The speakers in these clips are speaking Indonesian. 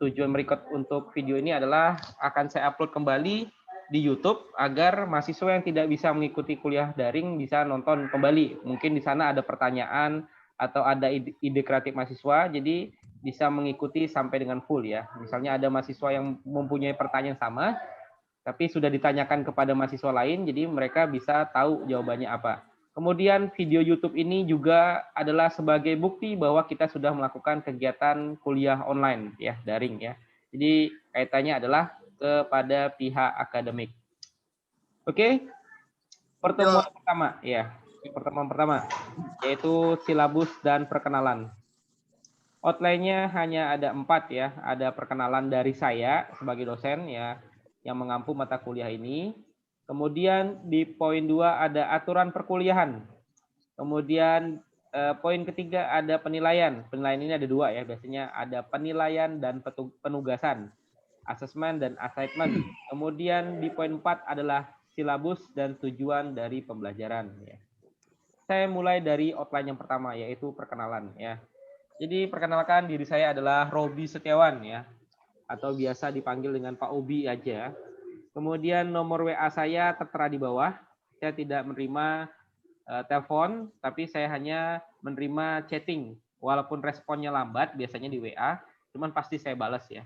tujuan merecord untuk video ini adalah akan saya upload kembali di YouTube agar mahasiswa yang tidak bisa mengikuti kuliah daring bisa nonton kembali. Mungkin di sana ada pertanyaan atau ada ide kreatif mahasiswa, jadi bisa mengikuti sampai dengan full ya. Misalnya ada mahasiswa yang mempunyai pertanyaan sama, tapi sudah ditanyakan kepada mahasiswa lain, jadi mereka bisa tahu jawabannya apa. Kemudian video YouTube ini juga adalah sebagai bukti bahwa kita sudah melakukan kegiatan kuliah online ya, daring ya. Jadi kaitannya adalah kepada pihak akademik. Oke, pertemuan pertama ya. Pertemuan pertama yaitu silabus dan perkenalan. Outline-nya hanya ada 4 ya. Ada perkenalan dari saya sebagai dosen ya yang mengampu mata kuliah ini. Kemudian di poin 2 ada aturan perkuliahan. Kemudian poin ketiga ada penilaian. Penilaian ini ada 2 ya. Biasanya ada penilaian dan penugasan. Assessment dan assignment. Kemudian di poin 4 adalah silabus dan tujuan dari pembelajaran ya. Saya mulai dari outline yang pertama yaitu perkenalan ya. Jadi perkenalkan diri saya adalah Robi Setiawan ya, atau biasa dipanggil dengan Pak Obi aja. Kemudian nomor WA saya tertera di bawah. Saya tidak menerima telepon, tapi saya hanya menerima chatting. Walaupun responnya lambat, biasanya di WA, cuman pasti saya balas ya.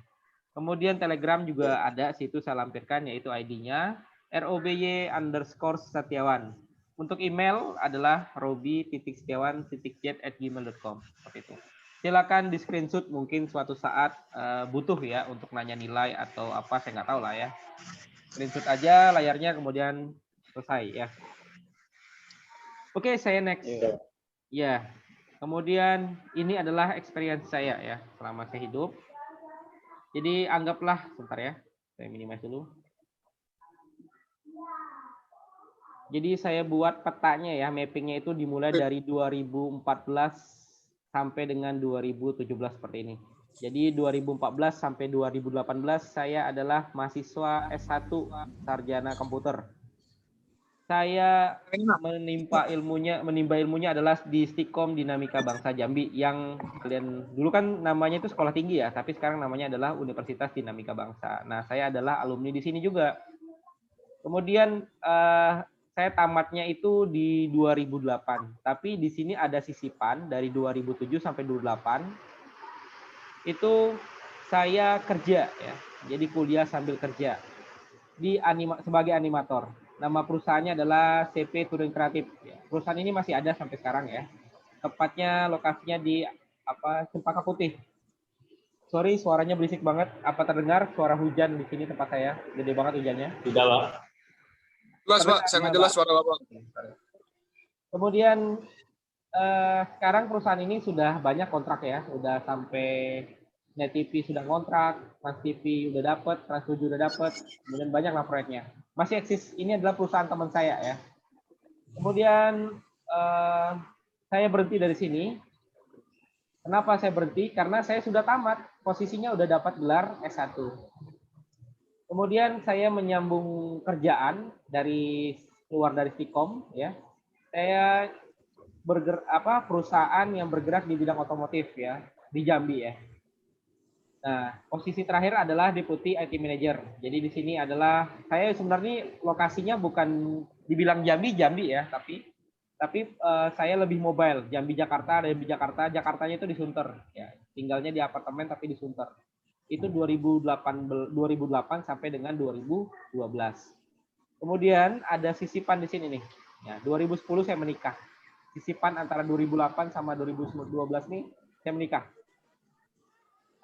Kemudian Telegram juga ada, situ saya lampirkan, yaitu ID-nya roby_setiawan. Untuk email adalah robi.setiawan.jet@gmail.com. Seperti itu. Silakan di screenshot, mungkin suatu saat butuh ya untuk nanya nilai atau apa, saya nggak tahu lah ya. Screenshot aja layarnya, kemudian selesai ya. Oke, saya next. Ya, kemudian ini adalah experience saya ya selama saya hidup. Jadi anggaplah, sebentar ya, saya minimize dulu. Jadi saya buat petanya ya, mappingnya itu dimulai dari 2014 sampai dengan 2017 seperti ini. Jadi 2014 sampai 2018 saya adalah mahasiswa S1 Sarjana Komputer. Saya menimba ilmunya adalah di Stikom Dinamika Bangsa Jambi yang kalian dulu kan namanya itu sekolah tinggi ya, tapi sekarang namanya adalah Universitas Dinamika Bangsa. Nah, saya adalah alumni di sini juga. Kemudian saya tamatnya itu di 2008, tapi di sini ada sisipan dari 2007 sampai 2008. Itu saya kerja ya, jadi kuliah sambil kerja di sebagai animator. Nama perusahaannya adalah CP Touring Kreatif. Perusahaan ini masih ada sampai sekarang ya. Tepatnya lokasinya di Cempaka Putih. Sorry, suaranya berisik banget. Apa terdengar suara hujan di sini tempat saya? Gede banget hujannya. Tidak, Pak. Jelas, Pak. Sangat jelas suara Bapak. Kemudian sekarang perusahaan ini sudah banyak kontrak ya, udah sampai Net TV sudah kontrak, Trans TV udah dapat, Trans 7 udah dapat, kemudian banyak lah proyeknya. Masih eksis, ini adalah perusahaan teman saya ya. Kemudian saya berhenti dari sini. Kenapa saya berhenti? Karena saya sudah tamat, posisinya udah dapat gelar S1. Kemudian saya menyambung kerjaan dari keluar dari Stikom ya. Saya perusahaan yang bergerak di bidang otomotif ya di Jambi ya. Nah, posisi terakhir adalah Deputy IT Manager. Jadi di sini adalah saya sebenarnya lokasinya bukan dibilang Jambi ya, tapi saya lebih mobile. Jambi Jakarta, dari Jakarta, Jakartanya itu di Sunter ya. Tinggalnya di apartemen tapi di Sunter. Itu 2008 sampai dengan 2012. Kemudian ada sisipan di sini nih. Ya, 2010 saya menikah. Sisipan antara 2008 sama 2012 nih saya menikah.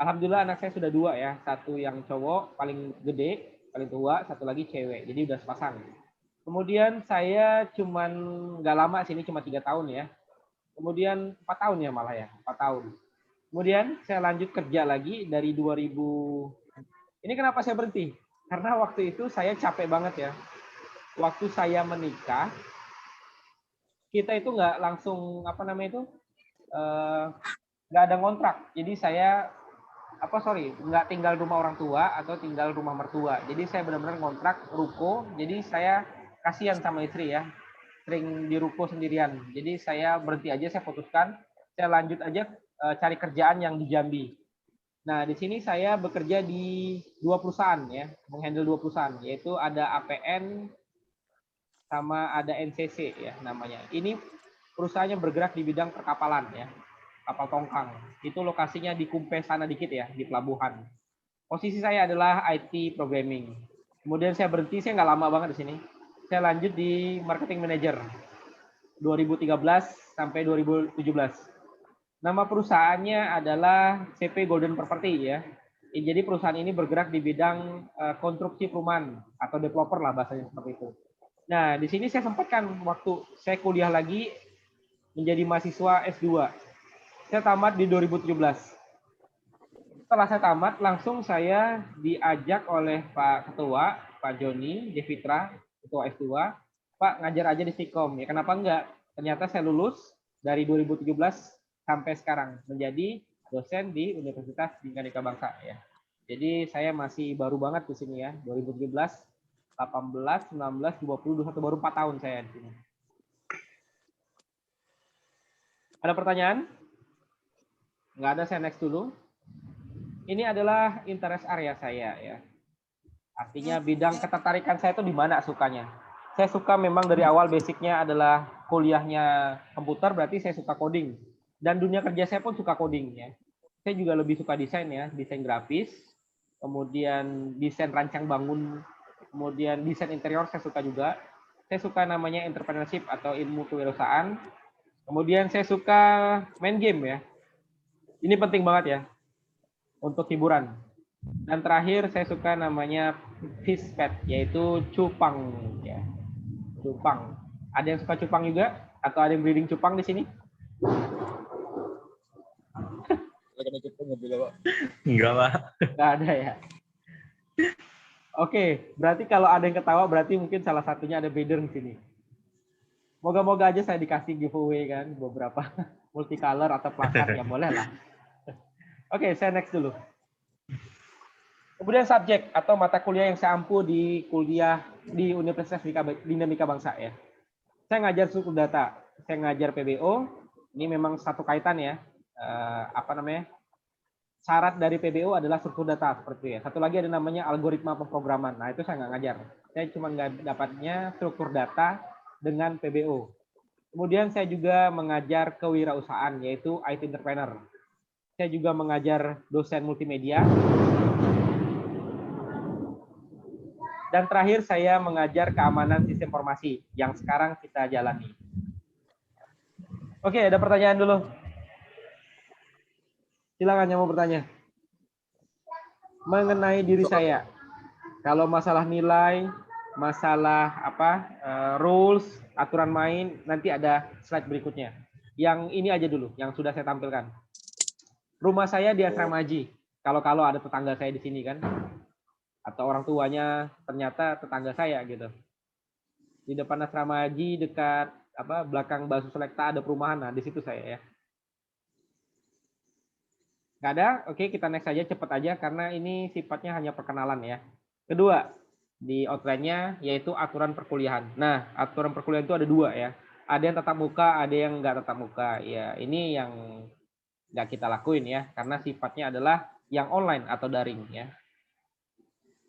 Alhamdulillah anak saya sudah 2 ya, satu yang cowok paling gede, paling tua, satu lagi cewek, jadi udah sepasang. Kemudian saya cuman nggak lama sini, cuma 3 tahun ya. Kemudian 4 tahun ya malah ya, 4 tahun. Kemudian saya lanjut kerja lagi dari 2000. Ini kenapa saya berhenti? Karena waktu itu saya capek banget ya. Waktu saya menikah, kita itu nggak langsung nggak ada kontrak. Jadi saya nggak tinggal rumah orang tua atau tinggal rumah mertua. Jadi saya benar-benar kontrak ruko. Jadi saya kasihan sama istri ya, sering di ruko sendirian. Jadi saya berhenti aja, saya putuskan saya lanjut aja cari kerjaan yang di Jambi. Nah, di sini saya bekerja di 2 perusahaan ya, menghandle 2 perusahaan, yaitu ada APN sama ada NCC ya namanya. Ini perusahaannya bergerak di bidang perkapalan ya, kapal tongkang. Itu lokasinya di Kumpe sana dikit ya, di pelabuhan. Posisi saya adalah IT programming. Kemudian saya berhenti, saya nggak lama banget di sini. Saya lanjut di marketing manager 2013 sampai 2017. Nama perusahaannya adalah CP Golden Property ya. Jadi perusahaan ini bergerak di bidang konstruksi perumahan atau developer lah bahasanya seperti itu. Nah, di sini saya sempatkan waktu saya kuliah lagi menjadi mahasiswa S2. Saya tamat di 2017. Setelah saya tamat, langsung saya diajak oleh Pak Ketua, Pak Joni Devitra, Ketua S2, Pak ngajar aja di Stikom. Ya kenapa enggak? Ternyata saya lulus dari 2017 sampai sekarang menjadi dosen di Universitas Bhinneka Bangsa ya. Jadi saya masih baru banget di sini ya, 2017, 18, 19, 20, 21, baru 4 tahun saya di sini. Ada pertanyaan? Nggak ada, saya next dulu. Ini adalah interest area saya ya. Artinya bidang ketertarikan saya itu di mana sukanya. Saya suka memang dari awal basicnya adalah kuliahnya komputer, berarti saya suka coding. Dan dunia kerja saya pun suka coding ya. Saya juga lebih suka desain ya, desain grafis, kemudian desain rancang bangun, kemudian desain interior saya suka juga. Saya suka namanya entrepreneurship atau ilmu kewirausahaan. Kemudian saya suka main game ya. Ini penting banget ya untuk hiburan. Dan terakhir saya suka namanya fish pet, yaitu cupang ya. Cupang. Ada yang suka cupang juga? Atau ada yang breeding cupang di sini? Enggak, Pak. Enggak ada ya. Oke, berarti kalau ada yang ketawa berarti mungkin salah satunya ada breeder di sini. Moga-moga aja saya dikasih giveaway kan beberapa multicolor atau plakat ya boleh lah. Oke, saya next dulu. Kemudian subjek atau mata kuliah yang saya ampu di kuliah di Universitas Bhinneka Bangsa ya. Saya ngajar struktur data, saya ngajar PBO. Ini memang satu kaitan ya. Syarat dari PBO adalah struktur data seperti itu ya. Satu lagi ada namanya algoritma pemrograman. Nah itu saya nggak ngajar. Saya cuma nggak dapatnya struktur data dengan PBO. Kemudian saya juga mengajar kewirausahaan yaitu IT entrepreneur. Saya juga mengajar dosen multimedia. Dan terakhir saya mengajar keamanan sistem informasi yang sekarang kita jalani. Oke, ada pertanyaan dulu. Silakan yang mau bertanya. Mengenai diri saya. Kalau masalah nilai, masalah rules, aturan main, nanti ada slide berikutnya. Yang ini aja dulu, yang sudah saya tampilkan. Rumah saya di Asrama Haji. Kalau ada tetangga saya di sini kan. Atau orang tuanya ternyata tetangga saya gitu. Di depan Asrama Haji dekat belakang Basu Selekta ada perumahan. Nah, di situ saya ya. Nggak ada? Oke, kita next aja, cepet aja karena ini sifatnya hanya perkenalan ya. Kedua, di outline-nya yaitu aturan perkuliahan. Nah, aturan perkuliahan itu ada dua ya. Ada yang tatap muka, ada yang nggak tatap muka. Ya, ini yang nggak kita lakuin ya, karena sifatnya adalah yang online atau daring ya.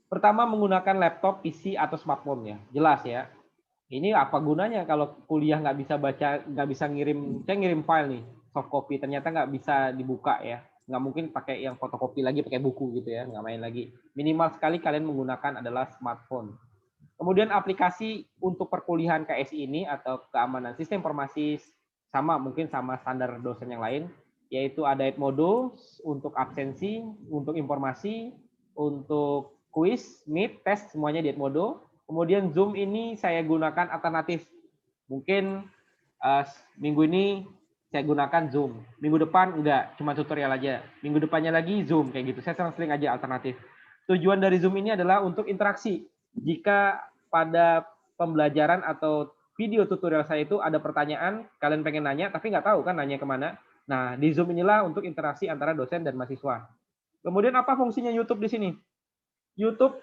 Pertama, menggunakan laptop, PC, atau smartphone ya. Jelas ya. Ini apa gunanya kalau kuliah nggak bisa baca, nggak bisa ngirim, saya ngirim file nih, soft copy, ternyata nggak bisa dibuka ya. Nggak mungkin pakai yang fotokopi lagi, pakai buku gitu ya, nggak main lagi. Minimal sekali kalian menggunakan adalah smartphone. Kemudian aplikasi untuk perkuliahan KSI ini atau keamanan sistem informasi sama, mungkin sama standar dosen yang lain, yaitu ada Edmodo untuk absensi, untuk informasi, untuk quiz, meet, tes, semuanya di Edmodo. Kemudian Zoom ini saya gunakan alternatif. Mungkin minggu ini saya gunakan Zoom. Minggu depan enggak, cuma tutorial aja. Minggu depannya lagi Zoom, kayak gitu. Saya sering aja alternatif. Tujuan dari Zoom ini adalah untuk interaksi. Jika pada pembelajaran atau video tutorial saya itu ada pertanyaan, kalian pengen nanya, tapi nggak tahu kan nanya kemana. Nah, di Zoom inilah untuk interaksi antara dosen dan mahasiswa. Kemudian apa fungsinya YouTube di sini? YouTube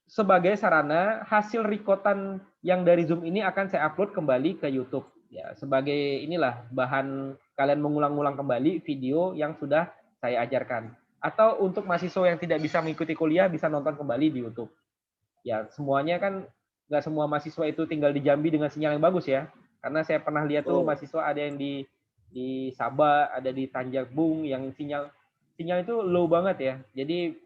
sebagai sarana hasil rekotan yang dari Zoom ini akan saya upload kembali ke YouTube. Ya, sebagai inilah bahan kalian mengulang-ulang kembali video yang sudah saya ajarkan. Atau untuk mahasiswa yang tidak bisa mengikuti kuliah bisa nonton kembali di YouTube. Ya, semuanya kan nggak semua mahasiswa itu tinggal di Jambi dengan sinyal yang bagus ya. Karena saya pernah lihat tuh mahasiswa ada yang di Sabah, ada di Tanjagbung yang sinyal itu low banget ya. Jadi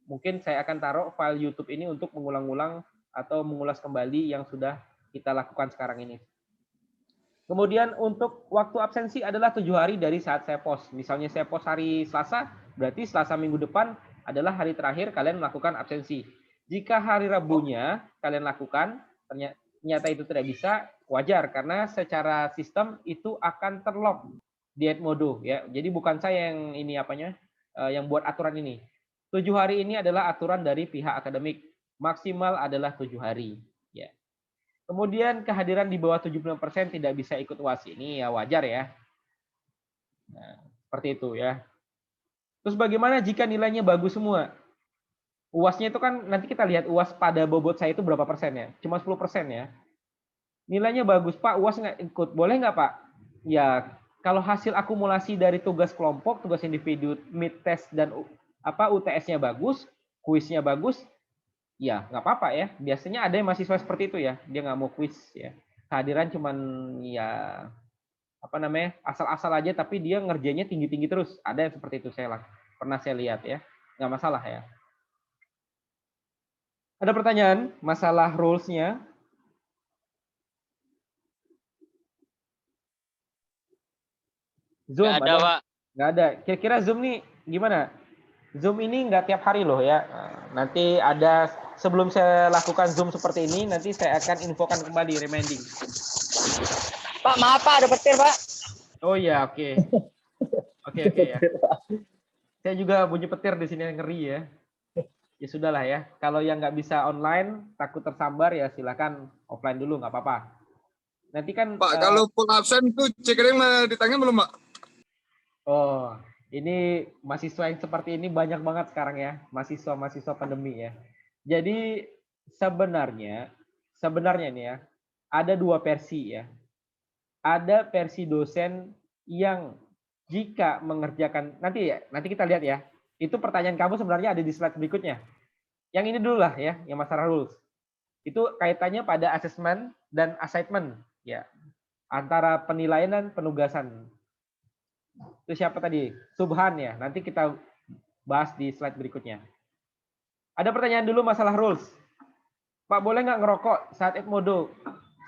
mungkin saya akan taruh file YouTube ini untuk mengulang-ulang atau mengulas kembali yang sudah kita lakukan sekarang ini. Kemudian untuk waktu absensi adalah 7 hari dari saat saya post. Misalnya saya post hari Selasa, berarti Selasa minggu depan adalah hari terakhir kalian melakukan absensi. Jika hari Rabunya kalian lakukan, ternyata itu tidak bisa, wajar karena secara sistem itu akan terlock di Edmodo ya. Jadi bukan saya yang ini apanya yang buat aturan ini. 7 hari ini adalah aturan dari pihak akademik. Maksimal adalah 7 hari. Ya. Kemudian kehadiran di bawah 75% tidak bisa ikut UAS ini ya wajar ya. Nah, seperti itu ya. Terus bagaimana jika nilainya bagus semua? UASnya itu kan nanti kita lihat UAS pada bobot saya itu berapa persen ya? Cuma 10% ya. Nilainya bagus, Pak, UAS nggak ikut. Boleh nggak, Pak? Ya, kalau hasil akumulasi dari tugas kelompok, tugas individu, mid test dan UTS-nya bagus, kuisnya bagus, ya nggak apa-apa ya. Biasanya ada yang mahasiswa seperti itu ya, dia nggak mau kuis ya. Kehadiran cuman ya apa namanya asal-asal aja, tapi dia ngerjainnya tinggi-tinggi terus. Ada yang seperti itu pernah saya lihat ya, nggak masalah ya. Ada pertanyaan masalah rules-nya? Zoom Nggak ada, ada? Pak. Nggak ada. Kira-kira Zoom nih gimana? Zoom ini nggak tiap hari loh ya. Nanti ada sebelum saya lakukan Zoom seperti ini, nanti saya akan infokan kembali reminding. Pak, maaf Pak, ada petir Pak. Oh iya, oke. Oke ya. Saya juga bunyi petir di sini ngeri ya. Ya sudahlah ya. Kalau yang nggak bisa online, takut tersambar ya silakan offline dulu, nggak apa-apa. Nanti kan Pak, kalau full absen tuh cekering ditanya belum, Pak? oh, ini mahasiswa yang seperti ini banyak banget sekarang ya, mahasiswa pandemi ya. Jadi sebenarnya nih ya, ada dua versi ya. Ada versi dosen yang jika mengerjakan nanti kita lihat ya. Itu pertanyaan kamu sebenarnya ada di slide berikutnya. Yang ini dulu lah ya, yang masalah rules. Itu kaitannya pada asesmen dan assignment ya. Antara penilaian dan penugasan. Itu siapa tadi? Subhan ya. Nanti kita bahas di slide berikutnya. Ada pertanyaan dulu masalah rules. Pak, boleh nggak ngerokok saat Edmodo?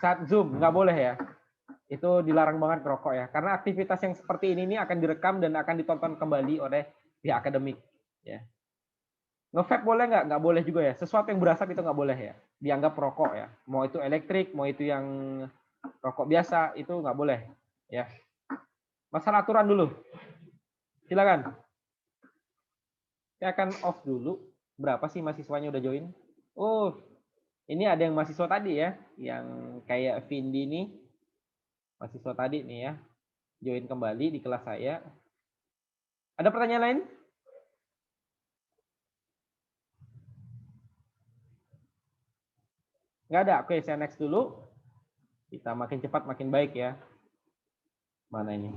Saat Zoom? Nggak boleh ya. Itu dilarang banget ngerokok ya. Karena aktivitas yang seperti ini akan direkam dan akan ditonton kembali oleh pihak akademik. Ya. Nge-vape boleh nggak? Nggak boleh juga ya. Sesuatu yang berasap itu nggak boleh ya. Dianggap rokok ya. Mau itu elektrik, mau itu yang rokok biasa, itu nggak boleh. Ya. Masalah aturan dulu. Silakan. Saya akan off dulu. Berapa sih mahasiswanya udah join? Oh, ini ada yang mahasiswa tadi ya, yang kayak Vindi nih. Mahasiswa tadi nih ya, join kembali di kelas saya. Ada pertanyaan lain? Nggak ada. Oke, saya next dulu. Kita makin cepat makin baik ya. Mana ini?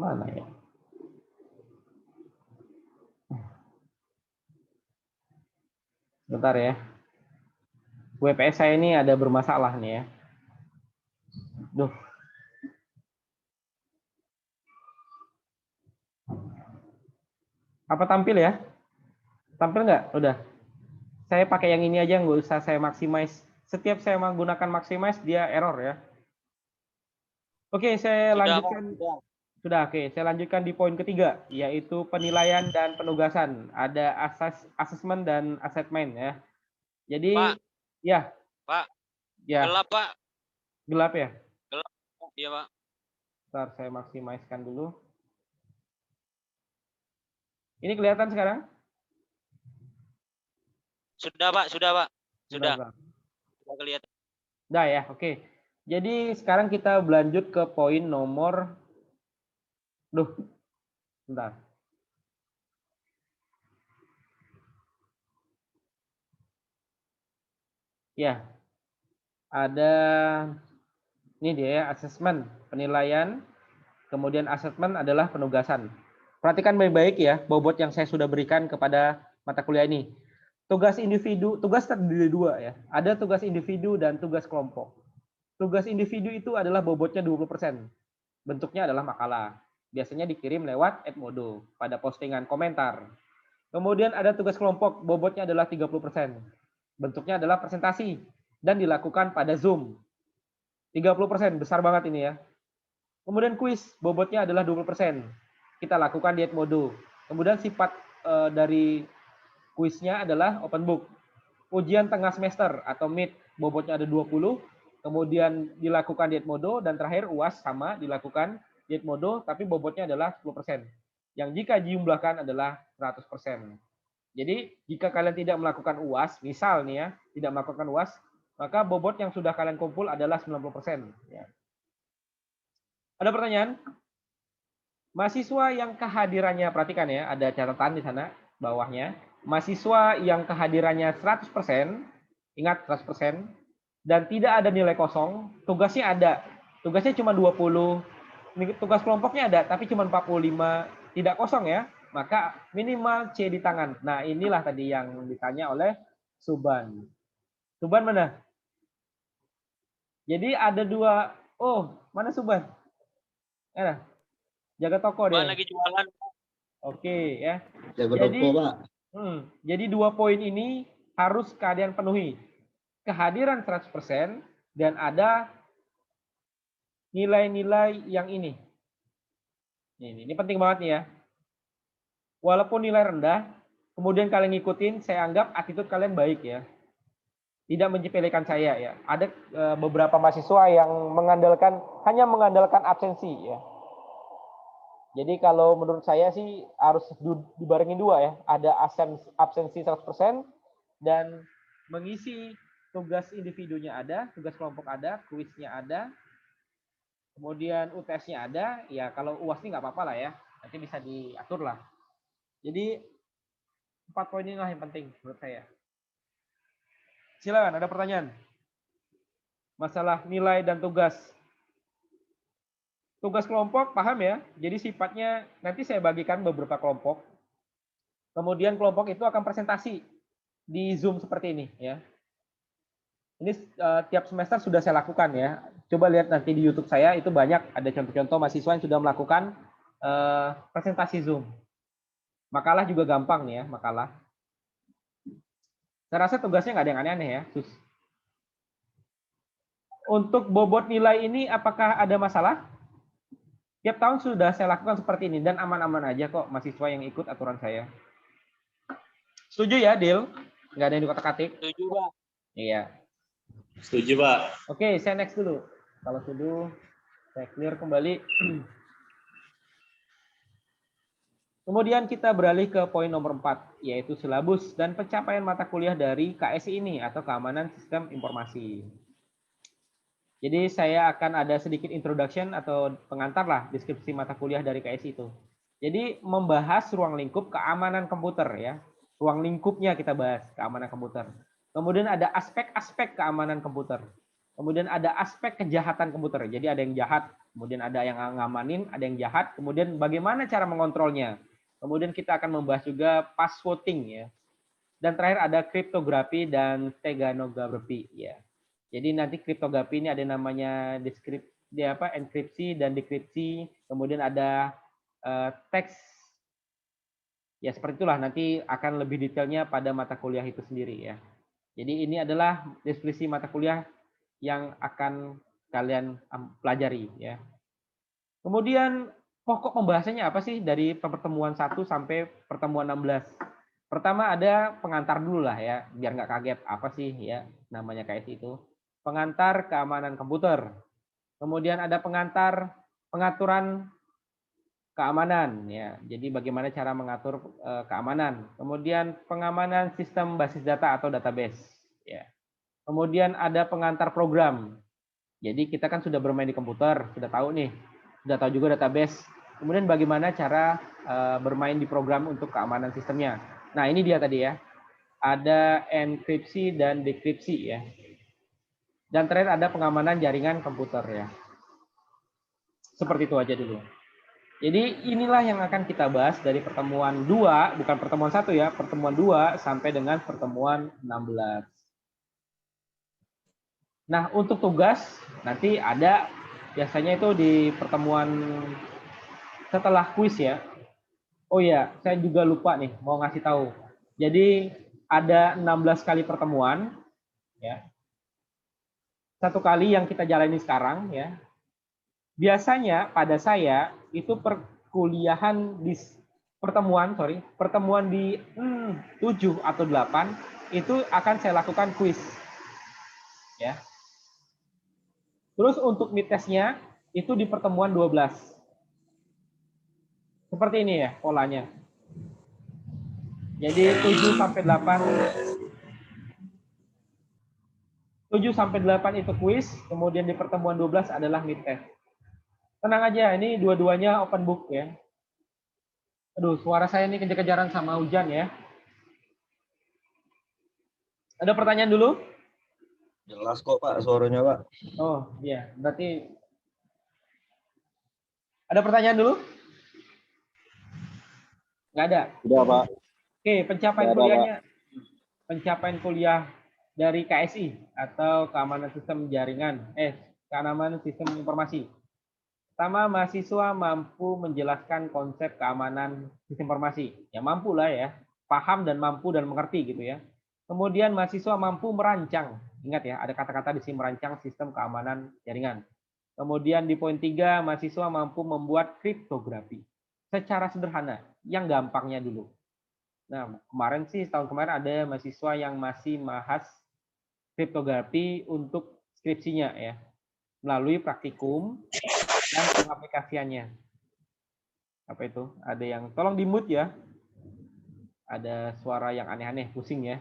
Mana ya? Bentar ya. WPS saya ini ada bermasalah nih ya. Duh. Apa tampil ya? Tampil nggak? Udah. Saya pakai yang ini aja, nggak usah saya maximize. Setiap saya menggunakan maximize, dia error ya. Oke, saya lanjutkan. Sudah, oke. Saya lanjutkan di poin ketiga, yaitu penilaian dan penugasan. Ada assessment dan assignment ya. Jadi, Pak. ya. Pak. Ya. Gelap, Pak. Gelap ya? Gelap. Iya, Pak. Bentar, saya maksimalkan dulu. Ini kelihatan sekarang? Sudah, Pak. Sudah, Pak. Sudah. Sudah Kelihatan. Udah ya, oke. Jadi sekarang kita berlanjut ke poin nomor, bentar. Ya, Ada ini dia ya, asesmen, penilaian, kemudian assessment adalah penugasan. Perhatikan baik-baik ya, bobot yang saya sudah berikan kepada mata kuliah ini. Tugas individu, tugas terdiri dua ya. Ada tugas individu dan tugas kelompok. Tugas individu itu adalah bobotnya 20%. Bentuknya adalah makalah. Biasanya dikirim lewat Edmodo pada postingan komentar. Kemudian ada tugas kelompok, bobotnya adalah 30%. Bentuknya adalah presentasi dan dilakukan pada Zoom. 30%, besar banget ini ya. Kemudian kuis, bobotnya adalah 20%. Kita lakukan di Edmodo. Kemudian sifat dari kuisnya adalah open book. Ujian tengah semester atau mid, bobotnya ada 20, kemudian dilakukan di Edmodo, dan terakhir UAS sama dilakukan di Edmodo, tapi bobotnya adalah 10%. Yang jika dijumlahkan adalah 100%. Jadi jika kalian tidak melakukan UAS, misal nih ya, tidak melakukan UAS, maka bobot yang sudah kalian kumpul adalah 90%. Ya. Ada pertanyaan? Mahasiswa yang kehadirannya, perhatikan ya, ada catatan di sana bawahnya. Mahasiswa yang kehadirannya 100%, ingat 100%, dan tidak ada nilai kosong, tugasnya ada. Tugasnya cuma 20, tugas kelompoknya ada, tapi cuma 45, tidak kosong ya. Maka minimal C di tangan. Nah, inilah tadi yang ditanya oleh Suban. Suban mana? Jadi ada dua, oh, mana Suban? Jaga toko dia. Lagi jualan. Oke ya. Jaga toko, Pak. Jadi 2 poin ini harus kalian penuhi. Kehadiran 100% dan ada nilai-nilai yang ini. Ini penting banget nih ya. Walaupun nilai rendah, kemudian kalian ngikutin, saya anggap attitude kalian baik ya. Tidak menyepelekan saya ya. Ada beberapa mahasiswa yang hanya mengandalkan absensi ya. Jadi kalau menurut saya sih harus dibarengin dua ya. Ada absensi 100% dan mengisi tugas individunya ada, tugas kelompok ada, kuisnya ada, kemudian UTS-nya ada. Ya kalau UAS ini nggak apa-apa lah ya. Nanti bisa diatur lah. Jadi 4 poin inilah yang penting menurut saya. Silakan, ada pertanyaan? Masalah nilai dan tugas. Tugas kelompok, paham ya? Jadi sifatnya, nanti saya bagikan beberapa kelompok. Kemudian kelompok itu akan presentasi di Zoom seperti ini. Ya. Ini tiap semester sudah saya lakukan ya. Coba lihat nanti di YouTube saya, itu banyak, ada contoh-contoh mahasiswa yang sudah melakukan presentasi Zoom. Makalah juga gampang nih ya, makalah. Saya rasa tugasnya nggak ada yang aneh-aneh ya. Untuk bobot nilai ini apakah ada masalah? Tiap tahun sudah saya lakukan seperti ini dan aman-aman aja kok mahasiswa yang ikut aturan saya. Setuju ya, Dil? Nggak ada yang dikotak-katik? Setuju, Pak. Iya. Setuju, Pak. Oke, saya next dulu. Kalau setuju, saya clear kembali. Kemudian kita beralih ke poin nomor 4, yaitu silabus dan pencapaian mata kuliah dari KSI ini atau Keamanan Sistem Informasi. Jadi saya akan ada sedikit introduction atau pengantar lah deskripsi mata kuliah dari KSI itu. Jadi membahas ruang lingkup keamanan komputer ya. Ruang lingkupnya kita bahas, keamanan komputer. Kemudian ada aspek-aspek keamanan komputer. Kemudian ada aspek kejahatan komputer. Jadi ada yang jahat, kemudian ada yang ngamanin, ada yang jahat, kemudian bagaimana cara mengontrolnya. Kemudian kita akan membahas juga passwording ya. Dan terakhir ada kriptografi dan steganografi ya. Jadi nanti kriptografi ini ada namanya enkripsi dan dekripsi, kemudian ada teks. Ya seperti itulah, nanti akan lebih detailnya pada mata kuliah itu sendiri ya. Jadi ini adalah deskripsi mata kuliah yang akan kalian pelajari ya. Kemudian pokok pembahasannya apa sih dari pertemuan 1 sampai pertemuan 16? Pertama ada pengantar dulu lah ya, biar nggak kaget apa sih ya namanya KSI itu. Pengantar keamanan komputer. Kemudian ada pengaturan keamanan ya. Jadi bagaimana cara mengatur keamanan. Kemudian pengamanan sistem basis data atau database ya. Kemudian ada pengantar program. Jadi kita kan sudah bermain di komputer, sudah tahu nih. Sudah tahu juga database. Kemudian bagaimana cara bermain di program untuk keamanan sistemnya. Nah, ini dia tadi ya. Ada enkripsi dan dekripsi ya. Dan terakhir ada pengamanan jaringan komputer ya. Seperti itu aja dulu. Jadi inilah yang akan kita bahas dari pertemuan 2, bukan pertemuan 1 ya, pertemuan 2 sampai dengan pertemuan 16. Nah, untuk tugas nanti ada biasanya itu di pertemuan setelah kuis ya. Oh ya, saya juga lupa nih mau ngasih tahu. Jadi ada 16 kali pertemuan ya. Satu kali yang kita jalani sekarang ya. Biasanya pada saya itu perkuliahan di pertemuan di 7 atau 8 itu akan saya lakukan kuis. Ya. Terus untuk mid testnya itu di pertemuan 12. Seperti ini ya polanya. Jadi 7 sampai 8 itu kuis, kemudian di pertemuan 12 adalah mid test. Tenang aja, ini dua-duanya open book ya. Aduh, suara saya ini kejar-kejaran sama hujan ya. Ada pertanyaan dulu? Jelas kok Pak suaranya Pak. Oh iya, berarti ada pertanyaan dulu? Nggak ada? Udah Pak. Oke, pencapaian Nggak ada, kuliahnya. Pencapaian kuliah dari KSI atau Keamanan Sistem Jaringan, Keamanan Sistem Informasi. Pertama, mahasiswa mampu menjelaskan konsep keamanan sistem informasi. Ya mampu lah ya, paham dan mampu dan mengerti gitu ya. Kemudian mahasiswa mampu merancang. Ingat ya, ada kata-kata di sini merancang sistem keamanan jaringan. Kemudian di poin 3, mahasiswa mampu membuat kriptografi. Secara sederhana, yang gampangnya dulu. Nah, kemarin sih, tahun kemarin ada mahasiswa yang masih bahas kriptografi untuk skripsinya ya, melalui praktikum dan pengaplikasiannya. Apa itu? Ada yang tolong di-mute ya. Ada suara yang aneh-aneh, pusing ya.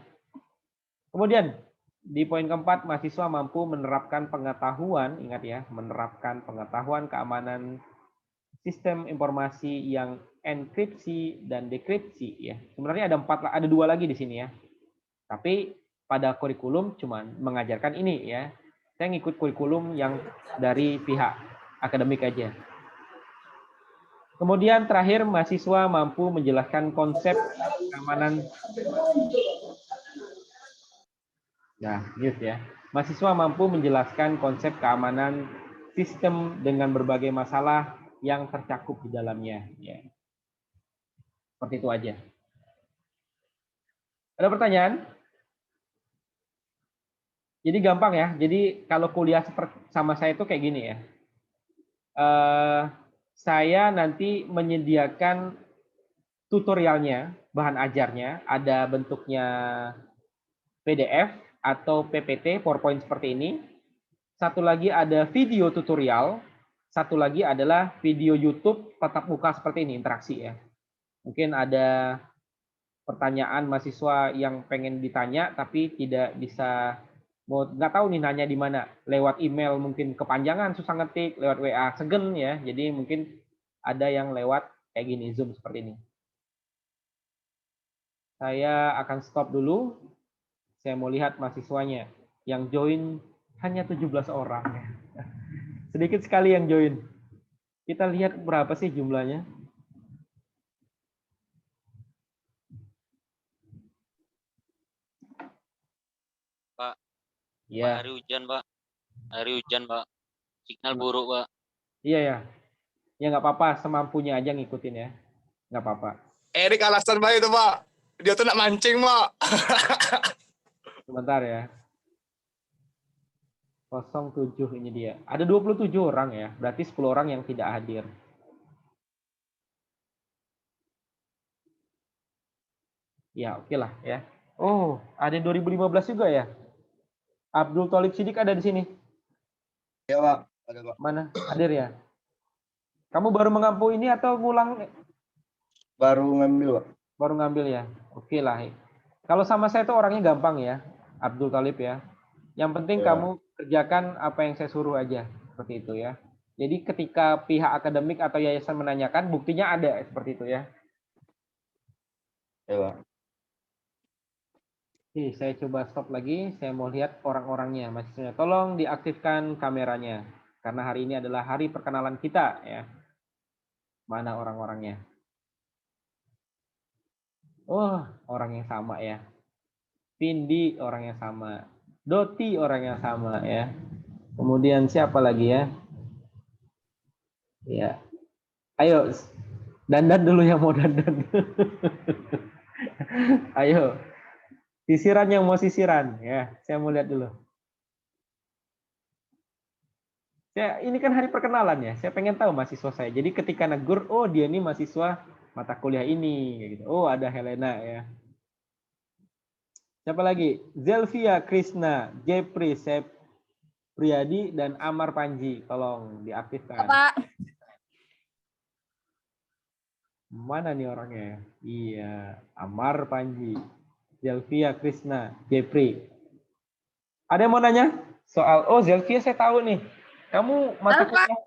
Kemudian di poin keempat, mahasiswa mampu menerapkan pengetahuan, ingat ya, menerapkan pengetahuan keamanan sistem informasi yang enkripsi dan dekripsi ya. Sebenarnya ada 2 lagi di sini ya. Tapi pada kurikulum cuman mengajarkan ini ya. Saya ngikut kurikulum yang dari pihak akademik aja. Kemudian terakhir mahasiswa mampu menjelaskan konsep keamanan. Nah, mute ya. Mahasiswa mampu menjelaskan konsep keamanan sistem dengan berbagai masalah yang tercakup di dalamnya ya. Seperti itu aja. Ada pertanyaan? Jadi gampang ya. Jadi kalau kuliah sama saya itu kayak gini ya. Saya nanti menyediakan tutorialnya, bahan ajarnya, ada bentuknya PDF atau PPT, PowerPoint seperti ini. Satu lagi ada video tutorial, satu lagi adalah video YouTube tatap muka seperti ini, interaksi ya. Mungkin ada pertanyaan mahasiswa yang pengen ditanya tapi tidak bisa, nggak tahu nih nanya di mana, lewat email mungkin kepanjangan susah ngetik, lewat WA segen ya, jadi mungkin ada yang lewat kayak gini Zoom seperti ini. Saya akan stop dulu, saya mau lihat mahasiswanya yang join hanya 17 orang ya. Sedikit sekali yang join. Kita lihat berapa sih jumlahnya. Pak. Ya. Hari hujan, Pak. Hari hujan, Pak. Signal buruk, Pak. Iya ya. Ya nggak apa-apa, semampunya aja ngikutin ya. Nggak apa-apa. Erik alasan Pak itu Pak. Dia tuh nak mancing Pak. Sebentar ya. 07 ini dia. Ada 27 orang ya. Berarti 10 orang yang tidak hadir. Ya oke lah ya. Oh, ada 2015 juga ya. Abdul Thalib Sidik ada di sini. Iya Pak. Ada Pak. Mana? Hadir ya. Kamu baru mengampu ini atau ngulang? Baru ngambil Pak. Baru ngambil ya. Oke lah. Kalau sama saya tuh orangnya gampang ya. Abdul Thalib ya. Yang penting kamu kerjakan apa yang saya suruh aja. Seperti itu ya. Jadi ketika pihak akademik atau yayasan menanyakan, buktinya ada seperti itu ya. Ya Pak. Oke, saya coba stop lagi. Saya mau lihat orang-orangnya. Mahasiswanya, tolong diaktifkan kameranya. Karena hari ini adalah hari perkenalan kita, ya. Mana orang-orangnya? Oh, orang yang sama ya. Vindi orang yang sama. Doti orang yang sama ya. Kemudian siapa lagi ya? Ya. Ayo, dandan dulu yang mau dandan. Ayo. Sisiran yang mau sisiran ya. Saya mau lihat dulu. Ini kan hari perkenalan ya. Saya pengen tahu mahasiswa saya. Jadi ketika negur, oh dia ini mahasiswa mata kuliah ini kayak gitu. Oh, ada Helena ya. Siapa lagi? Zelvia Krishna, Jepri Priyadi dan Amar Panji. Tolong diaktifkan. Pak. Mana nih orangnya? Iya, Amar Panji, Zelvia Krishna, Jepri. Ada yang mau nanya? Soal, oh Zelvia saya tahu nih. Kamu mata Halo, Pak. kuliah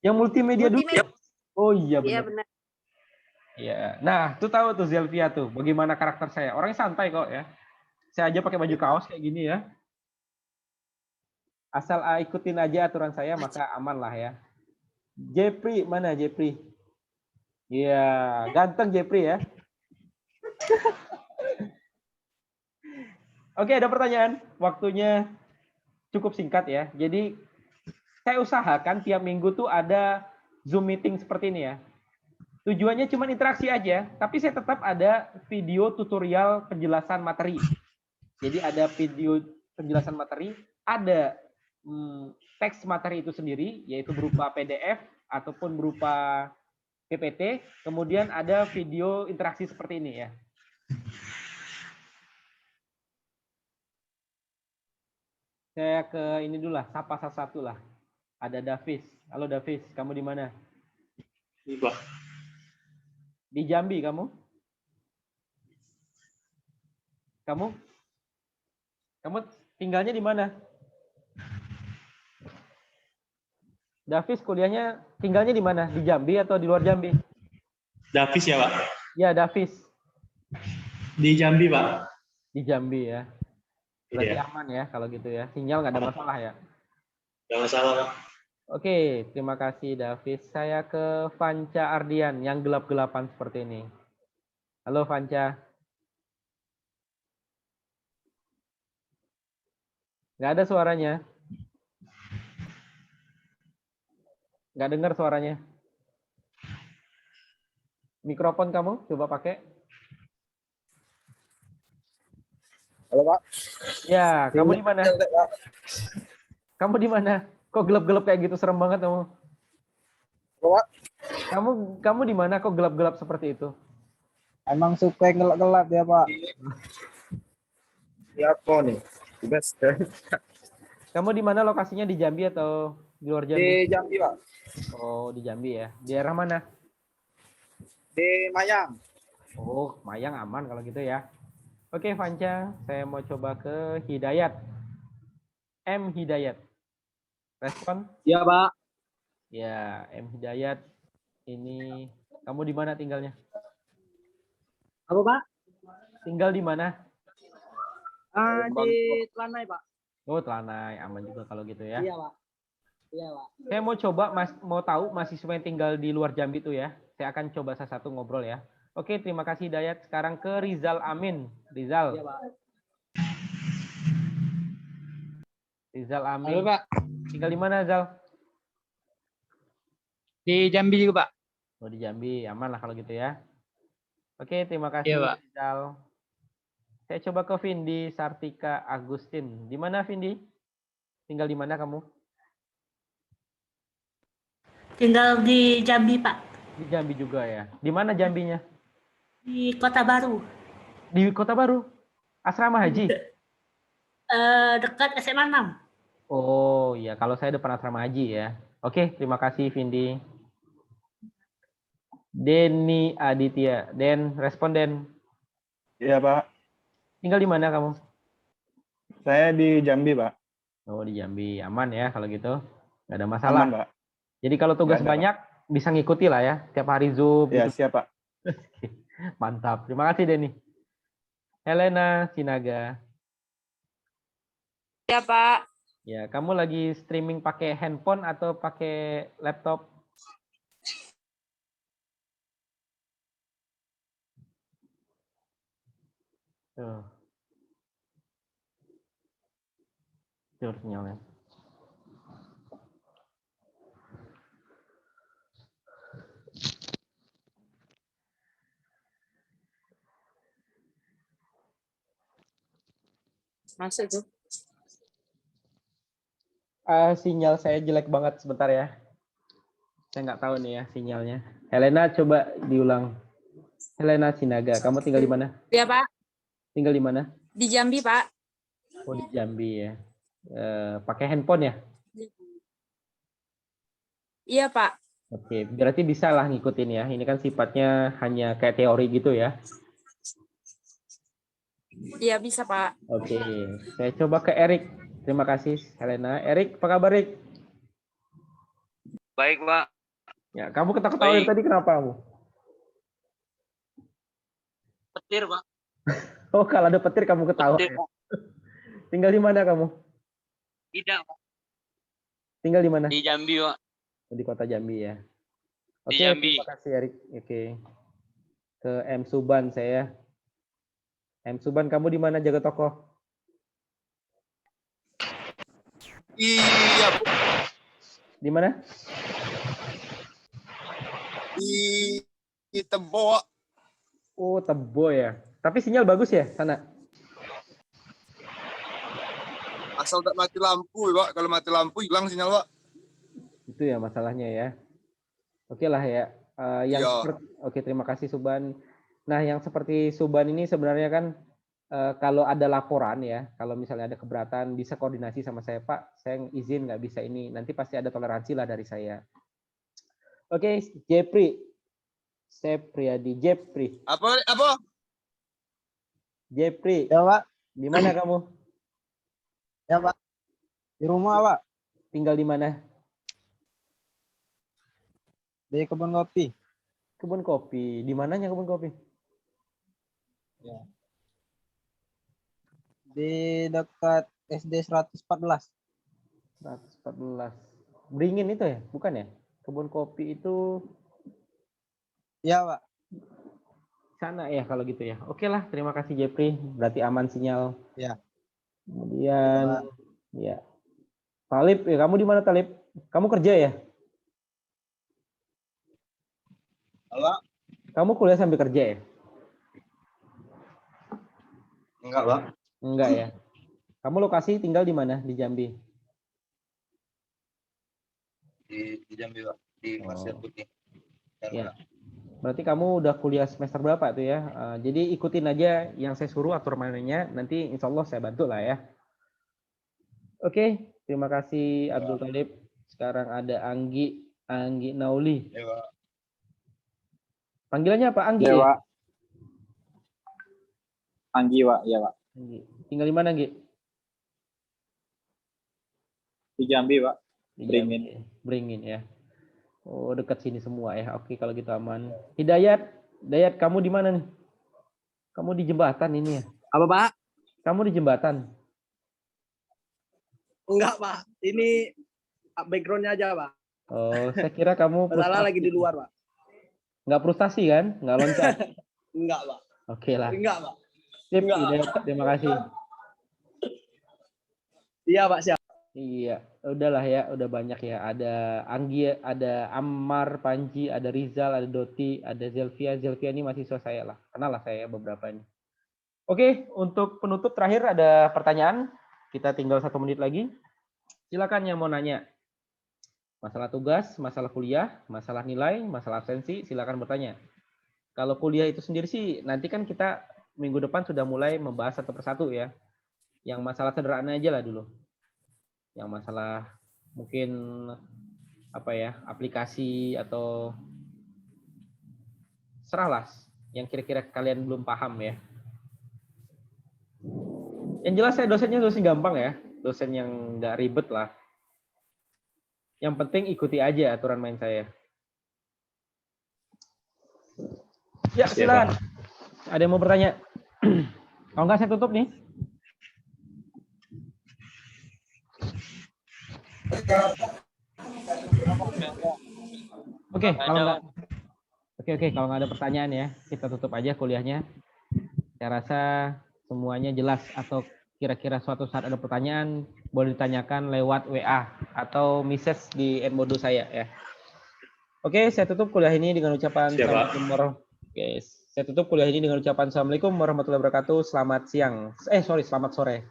yang multimedia dulu. Multimedia. Oh iya Iya benar. benar. Iya. Nah, tuh tahu tuh Zelvia tuh. Bagaimana karakter saya? Orangnya santai kok ya. Saya aja pakai baju kaos kayak gini ya. Asal ikutin aja aturan saya maka aman lah ya. Jepri, mana Jepri? Iya, ganteng Jepri ya. Oke, ada pertanyaan. Waktunya cukup singkat ya. Jadi saya usahakan tiap minggu tuh ada Zoom meeting seperti ini ya. Tujuannya cuma interaksi aja, tapi saya tetap ada video tutorial penjelasan materi. Jadi ada video penjelasan materi, ada teks materi itu sendiri, yaitu berupa PDF ataupun berupa PPT, kemudian ada video interaksi seperti ini ya. Saya ke ini dulu lah, sapa satu-satu lah. Ada Davis. Halo Davis, kamu di mana? Iya, Pak. Di Jambi kamu? Kamu tinggalnya di mana? Davis kuliahnya tinggalnya di mana? Di Jambi atau di luar Jambi? Davis ya, Pak? Ya, Davis. Di Jambi, Pak. Di Jambi ya. Berarti Iya. aman ya kalau gitu ya. Sinyal nggak ada masalah ya. Nggak masalah, Pak. Oke, terima kasih Davis. Saya ke Vanca Ardian yang gelap-gelapan seperti ini. Halo Vanca. Nggak ada suaranya. Nggak dengar suaranya. Mikrofon kamu coba pakai. Halo Pak. Ya, kamu di mana? Kamu di mana? Kok gelap-gelap kayak gitu, serem banget kamu. Halo Pak. Kamu di mana kok gelap-gelap seperti itu? Emang suka yang gelap-gelap ya Pak? Ya apa nih? Bebas. Kamu di mana lokasinya, di Jambi atau di luar Jambi? Di Jambi Pak. Oh, di Jambi ya. Di daerah mana? Di Mayang. Oh, Mayang aman kalau gitu ya. Oke, Vanca, saya mau coba ke Hidayat. M Hidayat. Respon? Iya Pak. Ya, M Hidayat. Ini kamu di mana tinggalnya? Apa Pak? Tinggal di mana? Di Telanai Pak. Oh, Telanai, aman juga kalau gitu ya. Iya Pak. Iya Pak. Saya mau coba, mau tahu mahasiswa yang tinggal di luar Jambi itu ya. Saya akan coba satu-satu ngobrol ya. Oke, terima kasih Hidayat. Sekarang ke Rizal Amin. Rizal. Iya Pak. Rizal Amin. Halo Pak. Tinggal di mana, Rizal? Di Jambi juga Pak. Oh, di Jambi. Aman lah kalau gitu ya. Oke, terima kasih Iya, Pak. Rizal. Saya coba ke Vindi Sartika Agustin. Di mana Vindi? Tinggal di mana kamu? Tinggal di Jambi, Pak. Di Jambi juga ya. Di mana Jambinya? Di Kota Baru. Di Kota Baru. Asrama haji. Dekat SMA 6. Oh iya, kalau saya depan asrama haji ya. Oke, terima kasih Vindi. Denny Aditya. Den, respon Den. Iya, Pak. Tinggal di mana kamu? Saya di Jambi, Pak. Oh, di Jambi. Aman ya kalau gitu. Nggak ada masalah. Aman, Pak. Jadi kalau tugas Nggak ada, banyak, bisa ngikuti lah ya. Tiap hari Zoom. Ya, gitu. siap, Pak. Mantap. Terima kasih Denny. Helena Sinaga. Ya, Pak. Ya, kamu lagi streaming pakai handphone atau pakai laptop? Tuh. Tuh sinyalnya. Masuk tuh. Sinyal saya jelek banget sebentar ya. Saya nggak tahu nih ya sinyalnya. Helena coba diulang. Helena Sinaga, kamu tinggal di mana? Ya, Pak. Tinggal di mana? Di Jambi, Pak. Oh di Jambi ya. Pakai handphone ya? Iya, Pak. Oke, berarti bisa lah ngikutin ya. Ini kan sifatnya hanya kayak teori gitu ya. Iya, bisa, Pak. Oke, saya coba ke Erik. Terima kasih Helena. Erik, apa kabar Erik? Baik, Pak. Ya, kamu ketawa-ketawa Baik. tadi kenapa kamu? Petir, Pak. Oh, kalau ada petir kamu ketawa. Petir, Ya? Pak. Tinggal di mana kamu? Tidak, Pak. Tinggal di mana? Di Jambi, Pak. Di kota Jambi ya. Di Oke, Jambi. terima kasih Erik. Oke. Ke M Suban saya. M Suban, kamu di mana jaga toko? Iya, Bu. Di mana? Di Tebo. Oh, Tebo ya. Tapi sinyal bagus ya sana. Asal tak mati lampu, Pak. Kalau mati lampu hilang sinyal, Pak. Itu ya masalahnya ya. Oke lah ya. Iya. Oke, terima kasih Suban. Nah, yang seperti Suban ini sebenarnya kan kalau ada laporan ya, kalau misalnya ada keberatan bisa koordinasi sama saya, Pak. Saya izin nggak bisa ini. Nanti pasti ada toleransi lah dari saya. Oke, Jepri. Sepriadi, Jepri. Apa? Jepri, Ya, Pak. di mana kamu? Ya, Pak. Di rumah, Pak. Tinggal di mana? Di kebun kopi. Kebun kopi. Di mananya kebun kopi? Di dekat SD 114. 114. Beringin itu ya? Bukan ya? Kebun kopi itu Iya, Pak. sana ya kalau gitu ya. Oke lah, terima kasih Jepri. Berarti aman sinyal. Ya. Kemudian ya. Talib, ya kamu di mana Talib? Kamu kerja ya? Halo? Kamu kuliah sambil kerja ya? Enggak, Pak. Enggak ya. Kamu lokasi tinggal di mana? Di Jambi. Di Jambi, Pak. Di Pasir Putih. Ya. Berarti kamu udah kuliah semester berapa tuh ya? Jadi ikutin aja yang saya suruh atur mainnya. Nanti insya Allah saya bantu lah ya. Oke, terima kasih Abdul Talib. Sekarang ada Anggi Nauli. Ya, Pak. Panggilannya apa? Anggi Ya, ya? Pak. Anggi, Pak. Iya, Pak. Anggi. Tinggal di mana, Anggi? Di Jambi, Pak. Di Beringin. Jambi. Beringin ya. Oh, dekat sini semua ya. Oke, kalau gitu aman. Hidayat, kamu di mana nih? Kamu di jembatan ini ya? Apa, Pak? Kamu di jembatan. Enggak, Pak. Ini background-nya aja, Pak. Oh, saya kira kamu Masalah lagi di luar, Pak. Nggak frustasi kan? Nggak loncat? Enggak, Pak. Oke lah. Enggak, Pak. Sip, Enggak. Hidayat, terima kasih. Iya, Pak, siap. Iya, udahlah ya, udah banyak ya. Ada Anggi, ada Ammar, Panji, ada Rizal, ada Doti, ada Zelvia. Zelvia ini mahasiswa saya lah. Kenal lah saya beberapa ini. Oke, untuk penutup terakhir ada pertanyaan. Kita tinggal 1 menit lagi. Silakan yang mau nanya. Masalah tugas, masalah kuliah, masalah nilai, masalah absensi, silakan bertanya. Kalau kuliah itu sendiri sih, nanti kan kita minggu depan sudah mulai membahas satu persatu ya. Yang masalah sederhana aja lah dulu. Yang masalah mungkin apa ya, aplikasi atau serahlah yang kira-kira kalian belum paham ya. Yang jelas saya dosennya dosen gampang ya, dosen yang nggak ribet lah. Yang penting ikuti aja aturan main saya. Ya silakan. Ada yang mau bertanya? Kalau nggak saya tutup nih. Oke, kalau nggak kalau nggak ada pertanyaan ya, kita tutup aja kuliahnya. Saya rasa semuanya jelas, atau kira-kira suatu saat ada pertanyaan boleh ditanyakan lewat WA atau message di Edmodo saya ya. Oke, saya tutup kuliah ini dengan ucapan saya tutup kuliah ini dengan ucapan Assalamualaikum warahmatullahi wabarakatuh. Selamat siang. Selamat sore.